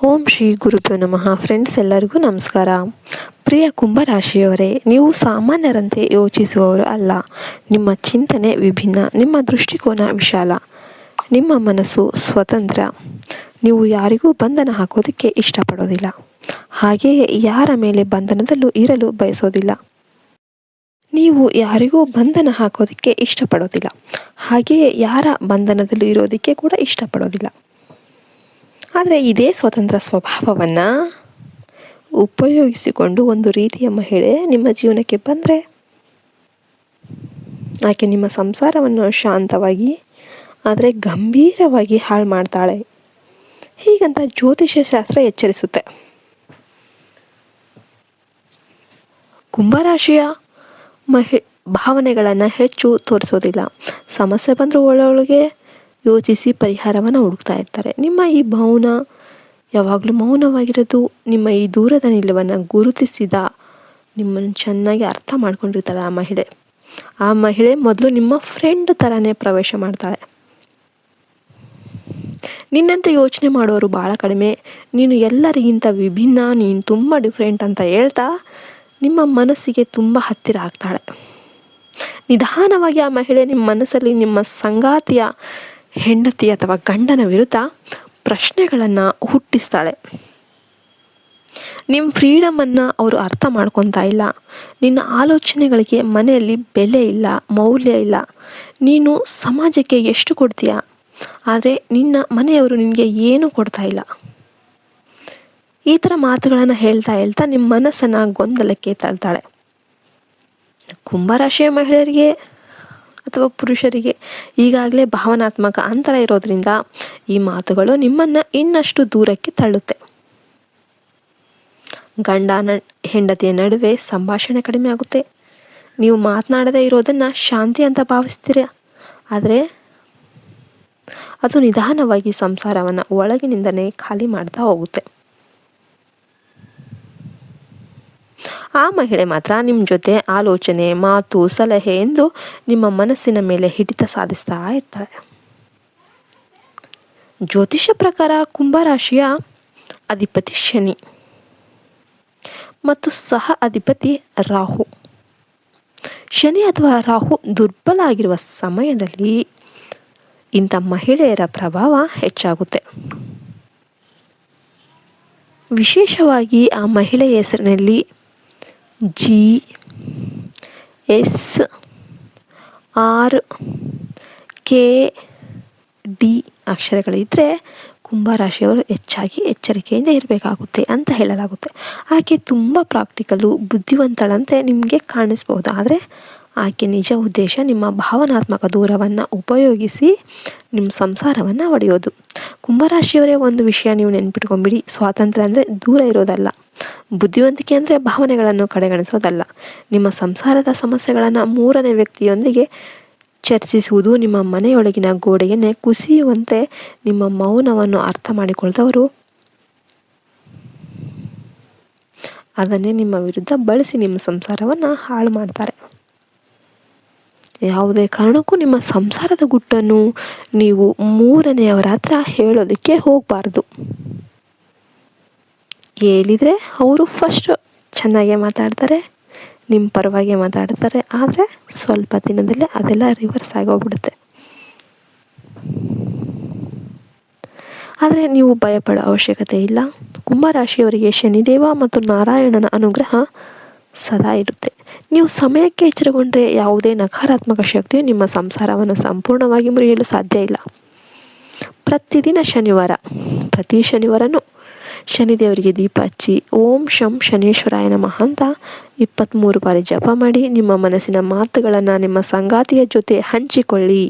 ಓಂ ಶ್ರೀ ಗುರುಭ್ಯೋ ನಮಃ. ಫ್ರೆಂಡ್ಸ್, ಎಲ್ಲರಿಗೂ ನಮಸ್ಕಾರ. ಪ್ರಿಯ ಕುಂಭರಾಶಿಯವರೇ, ನೀವು ಸಾಮಾನ್ಯರಂತೆ ಯೋಚಿಸುವವರು ಅಲ್ಲ. ನಿಮ್ಮ ಚಿಂತನೆ ವಿಭಿನ್ನ, ನಿಮ್ಮ ದೃಷ್ಟಿಕೋನ ವಿಶಾಲ, ನಿಮ್ಮ ಮನಸ್ಸು ಸ್ವತಂತ್ರ. ನೀವು ಯಾರಿಗೂ ಬಂಧನ ಹಾಕೋದಕ್ಕೆ ಇಷ್ಟಪಡೋದಿಲ್ಲ, ಹಾಗೆಯೇ ಯಾರ ಮೇಲೆ ಬಂಧನದಲ್ಲೂ ಇರಲು ಬಯಸೋದಿಲ್ಲ. ನೀವು ಯಾರಿಗೂ ಬಂಧನ ಹಾಕೋದಕ್ಕೆ ಇಷ್ಟಪಡೋದಿಲ್ಲ, ಹಾಗೆಯೇ ಯಾರ ಬಂಧನದಲ್ಲೂ ಇರೋದಕ್ಕೆ ಕೂಡ ಇಷ್ಟಪಡೋದಿಲ್ಲ. ಆದರೆ ಇದೇ ಸ್ವತಂತ್ರ ಸ್ವಭಾವವನ್ನು ಉಪಯೋಗಿಸಿಕೊಂಡು ಒಂದು ರೀತಿಯ ಮಹಿಳೆ ನಿಮ್ಮ ಜೀವನಕ್ಕೆ ಬಂದರೆ ಆಕೆ ನಿಮ್ಮ ಸಂಸಾರವನ್ನು ಶಾಂತವಾಗಿ ಆದರೆ ಗಂಭೀರವಾಗಿ ಹಾಳು ಮಾಡ್ತಾಳೆ. ಹೀಗಂತ ಜ್ಯೋತಿಷ್ಯ ಶಾಸ್ತ್ರ ಎಚ್ಚರಿಸುತ್ತೆ. ಕುಂಭರಾಶಿಯ ಭಾವನೆಗಳನ್ನು ಹೆಚ್ಚು ತೋರಿಸೋದಿಲ್ಲ. ಸಮಸ್ಯೆ ಬಂದರೂ ಒಳಗೆ ಯೋಚಿಸಿ ಪರಿಹಾರವನ್ನು ಹುಡುಕ್ತಾ ಇರ್ತಾರೆ. ನಿಮ್ಮ ಈ ಮೌನ, ಯಾವಾಗಲೂ ಮೌನವಾಗಿರೋದು, ನಿಮ್ಮ ಈ ದೂರದ ನಿಲುವನ್ನು ಗುರುತಿಸಿದ ನಿಮ್ಮನ್ನು ಚೆನ್ನಾಗಿ ಅರ್ಥ ಮಾಡ್ಕೊಂಡಿರ್ತಾಳೆ ಆ ಮಹಿಳೆ ಮೊದಲು ನಿಮ್ಮ ಫ್ರೆಂಡ್ ಥರನೇ ಪ್ರವೇಶ ಮಾಡ್ತಾಳೆ. ನಿನ್ನಂತೆ ಯೋಚನೆ ಮಾಡೋರು ಭಾಳ ಕಡಿಮೆ, ನೀನು ಎಲ್ಲರಿಗಿಂತ ವಿಭಿನ್ನ, ನೀನು ತುಂಬ ಡಿಫ್ರೆಂಟ್ ಅಂತ ಹೇಳ್ತಾ ನಿಮ್ಮ ಮನಸ್ಸಿಗೆ ತುಂಬ ಹತ್ತಿರ ಆಗ್ತಾಳೆ. ನಿಧಾನವಾಗಿ ಆ ಮಹಿಳೆ ನಿಮ್ಮ ಮನಸ್ಸಲ್ಲಿ ನಿಮ್ಮ ಸಂಗಾತಿಯ, ಹೆಂಡತಿ ಅಥವಾ ಗಂಡನ ವಿರುದ್ಧ ಪ್ರಶ್ನೆಗಳನ್ನು ಹುಟ್ಟಿಸ್ತಾಳೆ. ನಿಮ್ಮ ಫ್ರೀಡಮನ್ನು ಅವರು ಅರ್ಥ ಮಾಡ್ಕೊತಾ ಇಲ್ಲ. ನಿನ್ನ ಆಲೋಚನೆಗಳಿಗೆ ಮನೆಯಲ್ಲಿ ಬೆಲೆ ಇಲ್ಲ, ಮೌಲ್ಯ ಇಲ್ಲ. ನೀನು ಸಮಾಜಕ್ಕೆ ಎಷ್ಟು ಕೊಡ್ತೀಯ, ಆದರೆ ನಿನ್ನ ಮನೆಯವರು ನಿನಗೆ ಏನೂ ಕೊಡ್ತಾ ಇಲ್ಲ. ಈ ಥರ ಮಾತುಗಳನ್ನು ಹೇಳ್ತಾ ನಿಮ್ಮ ಮನಸ್ಸನ್ನು ಗೊಂದಲಕ್ಕೆ ತಳ್ತಾಳೆ. ಕುಂಭರಾಶಿಯ ಮಹಿಳೆಯರಿಗೆ ಅಥವಾ ಪುರುಷರಿಗೆ ಈಗಾಗಲೇ ಭಾವನಾತ್ಮಕ ಅಂತರ ಇರೋದ್ರಿಂದ ಈ ಮಾತುಗಳು ನಿಮ್ಮನ್ನು ಇನ್ನಷ್ಟು ದೂರಕ್ಕೆ ತಳ್ಳುತ್ತೆ. ಗಂಡ ಹೆಂಡತಿಯ ನಡುವೆ ಸಂಭಾಷಣೆ ಕಡಿಮೆ ಆಗುತ್ತೆ. ನೀವು ಮಾತನಾಡದೇ ಇರೋದನ್ನು ಶಾಂತಿ ಅಂತ ಭಾವಿಸ್ತೀರ, ಆದರೆ ಅದು ನಿಧಾನವಾಗಿ ಸಂಸಾರವನ್ನು ಒಳಗಿನಿಂದನೇ ಖಾಲಿ ಮಾಡ್ತಾ ಹೋಗುತ್ತೆ. ಆ ಮಹಿಳೆ ಮಾತ್ರ ನಿಮ್ಮ ಜೊತೆ ಆಲೋಚನೆ, ಮಾತು, ಸಲಹೆ ಎಂದು ನಿಮ್ಮ ಮನಸ್ಸಿನ ಮೇಲೆ ಹಿಡಿತ ಸಾಧಿಸ್ತಾ ಇರ್ತಾಳೆ. ಜ್ಯೋತಿಷ್ಯ ಪ್ರಕಾರ ಕುಂಭರಾಶಿಯ ಅಧಿಪತಿ ಶನಿ ಮತ್ತು ಸಹ ಅಧಿಪತಿ ರಾಹು. ಶನಿ ಅಥವಾ ರಾಹು ದುರ್ಬಲ ಆಗಿರುವ ಸಮಯದಲ್ಲಿ ಇಂಥ ಮಹಿಳೆಯರ ಪ್ರಭಾವ ಹೆಚ್ಚಾಗುತ್ತೆ. ವಿಶೇಷವಾಗಿ ಆ ಮಹಿಳೆಯ ಹೆಸರಿನಲ್ಲಿ GSRKD ಅಕ್ಷರಗಳಿದ್ದರೆ ಕುಂಭರಾಶಿಯವರು ಹೆಚ್ಚಾಗಿ ಎಚ್ಚರಿಕೆಯಿಂದ ಇರಬೇಕಾಗುತ್ತೆ ಅಂತ ಹೇಳಲಾಗುತ್ತೆ. ಆಕೆ ತುಂಬ ಪ್ರಾಕ್ಟಿಕಲು, ಬುದ್ಧಿವಂತಳಂತೆ ನಿಮಗೆ ಕಾಣಿಸ್ಬೋದು, ಆದರೆ ಆಕೆ ನಿಜ ಉದ್ದೇಶ ನಿಮ್ಮ ಭಾವನಾತ್ಮಕ ದೂರವನ್ನು ಉಪಯೋಗಿಸಿ ನಿಮ್ಮ ಸಂಸಾರವನ್ನು ಒಡೆಯೋದು. ಕುಂಭರಾಶಿಯವರೇ, ಒಂದು ವಿಷಯ ನೀವು ನೆನ್ಪಿಟ್ಕೊಂಬಿಡಿ, ಸ್ವಾತಂತ್ರ್ಯ ಅಂದರೆ ದೂರ ಇರೋದಲ್ಲ, ಬುದ್ಧಿವಂತಿಕೆ ಅಂದರೆ ಭಾವನೆಗಳನ್ನು ಕಡೆಗಣಿಸೋದಲ್ಲ. ನಿಮ್ಮ ಸಂಸಾರದ ಸಮಸ್ಯೆಗಳನ್ನು ಮೂರನೇ ವ್ಯಕ್ತಿಯೊಂದಿಗೆ ಚರ್ಚಿಸುವುದು, ನಿಮ್ಮ ಮನೆಯೊಳಗಿನ ಗೋಡೆಯನ್ನೇ ಕುಸಿಯುವಂತೆ ನಿಮ್ಮ ಮೌನವನ್ನು ಅರ್ಥ ಮಾಡಿಕೊಳ್ಳದವರು ಅದನ್ನೇ ನಿಮ್ಮ ವಿರುದ್ಧ ಬಳಸಿ ನಿಮ್ಮ ಸಂಸಾರವನ್ನು ಹಾಳು ಮಾಡ್ತಾರೆ. ಯಾವುದೇ ಕಾರಣಕ್ಕೂ ನಿಮ್ಮ ಸಂಸಾರದ ಗುಟ್ಟನ್ನು ನೀವು ಮೂರನೆಯವರ ಹತ್ರ ಹೇಳೋದಕ್ಕೆ ಹೋಗಬಾರ್ದು. ಹೇಳಿದರೆ ಅವರು ಫಸ್ಟ್ ಚೆನ್ನಾಗೇ ಮಾತಾಡ್ತಾರೆ, ನಿಮ್ಮ ಪರವಾಗಿ ಮಾತಾಡ್ತಾರೆ, ಆದರೆ ಸ್ವಲ್ಪ ದಿನದಲ್ಲೇ ಅದೆಲ್ಲ ರಿವರ್ಸ್ ಆಗೋಗ್ಬಿಡುತ್ತೆ. ಆದರೆ ನೀವು ಭಯಪಡೋ ಅವಶ್ಯಕತೆ ಇಲ್ಲ. ಕುಂಭರಾಶಿಯವರಿಗೆ ಶನಿದೇವ ಮತ್ತು ನಾರಾಯಣನ ಅನುಗ್ರಹ ಸದಾ ಇರುತ್ತೆ. ನೀವು ಸಮಯಕ್ಕೆ ಎಚ್ಚರಗೊಂಡ್ರೆ ಯಾವುದೇ ನಕಾರಾತ್ಮಕ ಶಕ್ತಿಯು ನಿಮ್ಮ ಸಂಸಾರವನ್ನು ಸಂಪೂರ್ಣವಾಗಿ ಮುರಿಯಲು ಸಾಧ್ಯ ಇಲ್ಲ. ಪ್ರತಿ ಶನಿವಾರನೂ ಶನಿದೇವರಿಗೆ ದೀಪ ಹಚ್ಚಿ ಓಂ ಶಂ ಶನೇಶ್ವರಾಯ ನಮಃ ಅಂತ 23 ಬಾರಿ ಜಪ ಮಾಡಿ ನಿಮ್ಮ ಮನಸ್ಸಿನ ಮಾತುಗಳನ್ನು ನಿಮ್ಮ ಸಂಗಾತಿಯ ಜೊತೆ ಹಂಚಿಕೊಳ್ಳಿ.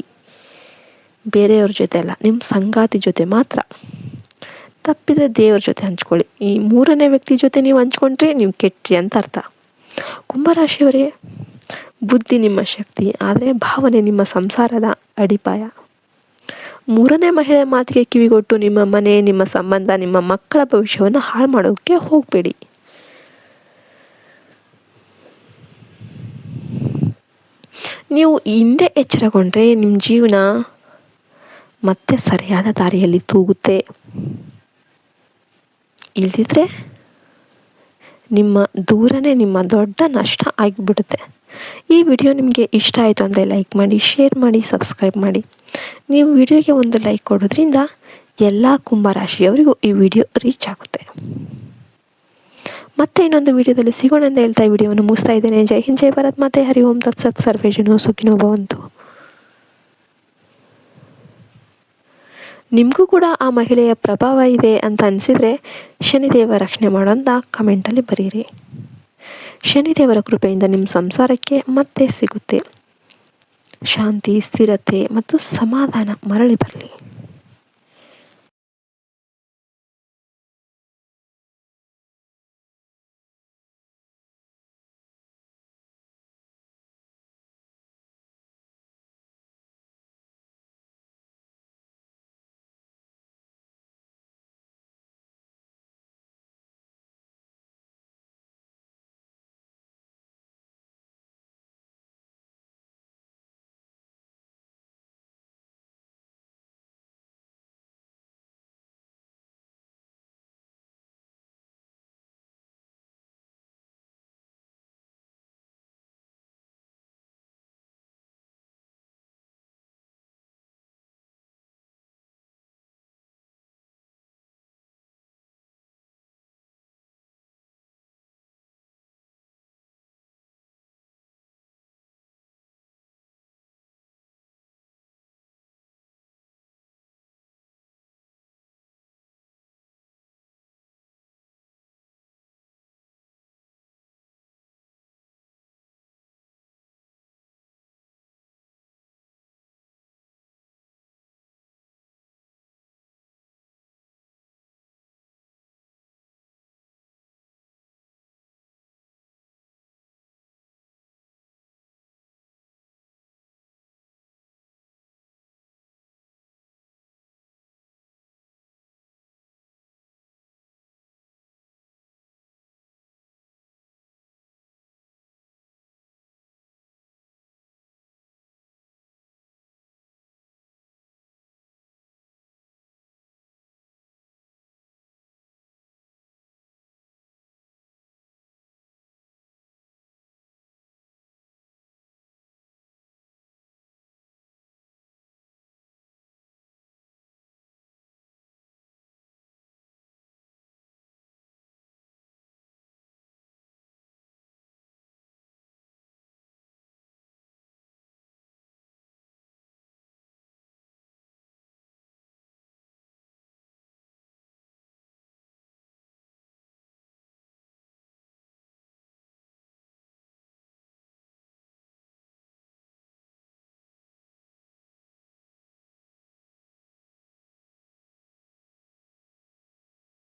ಬೇರೆಯವ್ರ ಜೊತೆ ಅಲ್ಲ, ನಿಮ್ಮ ಸಂಗಾತಿ ಜೊತೆ ಮಾತ್ರ. ತಪ್ಪಿದರೆ ದೇವ್ರ ಜೊತೆ ಹಂಚ್ಕೊಳ್ಳಿ. ಈ ಮೂರನೇ ವ್ಯಕ್ತಿ ಜೊತೆ ನೀವು ಹಂಚ್ಕೊಂಡ್ರೆ ನೀವು ಕೆಟ್ಟ್ರಿ ಅಂತ ಅರ್ಥ. ಕುಂಭರಾಶಿಯವರೇ, ಬುದ್ಧಿ ನಿಮ್ಮ ಶಕ್ತಿ, ಆದರೆ ಭಾವನೆ ನಿಮ್ಮ ಸಂಸಾರದ ಅಡಿಪಾಯ. ಮೂರನೇ ಮಹಿಳೆಯ ಮಾತಿಗೆ ಕಿವಿಗೊಟ್ಟು ನಿಮ್ಮ ಮನೆ, ನಿಮ್ಮ ಸಂಬಂಧ, ನಿಮ್ಮ ಮಕ್ಕಳ ಭವಿಷ್ಯವನ್ನು ಹಾಳು ಮಾಡೋಕ್ಕೆ ಹೋಗಬೇಡಿ. ನೀವು ಹಿಂದೆ ಎಚ್ಚರಗೊಂಡ್ರೆ ನಿಮ್ಮ ಜೀವನ ಮತ್ತೆ ಸರಿಯಾದ ದಾರಿಯಲ್ಲಿ ತೂಗುತ್ತೆ. ಇಲ್ದಿದ್ರೆ ನಿಮ್ಮ ದೂರನೇ ನಿಮ್ಮ ದೊಡ್ಡ ನಷ್ಟ ಆಗಿಬಿಡುತ್ತೆ. ಈ ವಿಡಿಯೋ ನಿಮಗೆ ಇಷ್ಟ ಆಯಿತು ಅಂದರೆ ಲೈಕ್ ಮಾಡಿ, ಶೇರ್ ಮಾಡಿ, ಸಬ್ಸ್ಕ್ರೈಬ್ ಮಾಡಿ. ನೀವು ವಿಡಿಯೋಗೆ ಒಂದು ಲೈಕ್ ಕೊಡೋದ್ರಿಂದ ಎಲ್ಲ ಕುಂಭರಾಶಿಯವರಿಗೂ ಈ ವಿಡಿಯೋ ರೀಚ್ ಆಗುತ್ತೆ. ಮತ್ತೆ ಇನ್ನೊಂದು ವಿಡಿಯೋದಲ್ಲಿ ಸಿಗೋಣ ಅಂತ ಹೇಳ್ತಾ ಈ ವಿಡಿಯೋವನ್ನು ಮುಗಿಸ್ತಾ ಇದ್ದೇನೆ. ಜೈ ಹಿಂದ್, ಜೈ ಭಾರತ್ ಮಾತೆ, ಹರಿ ಓಂ ತತ್ಸತ್, ಸರ್ವೇ ಜನೋ ಸುಖಿನೋ ಭವಂತು. ನಿಮಗೂ ಕೂಡ ಆ ಮಹಿಳೆಯ ಪ್ರಭಾವ ಇದೆ ಅಂತ ಅನಿಸಿದರೆ ಶನಿದೇವ ರಕ್ಷಣೆ ಮಾಡೋಂಥ ಕಮೆಂಟಲ್ಲಿ ಬರೀರಿ. ಶನಿದೇವರ ಕೃಪೆಯಿಂದ ನಿಮ್ಮ ಸಂಸಾರಕ್ಕೆ ಮತ್ತೆ ಸಿಗುತ್ತೆ ಶಾಂತಿ, ಸ್ಥಿರತೆ ಮತ್ತು ಸಮಾಧಾನ ಮರಳಿ ಬರಲಿ.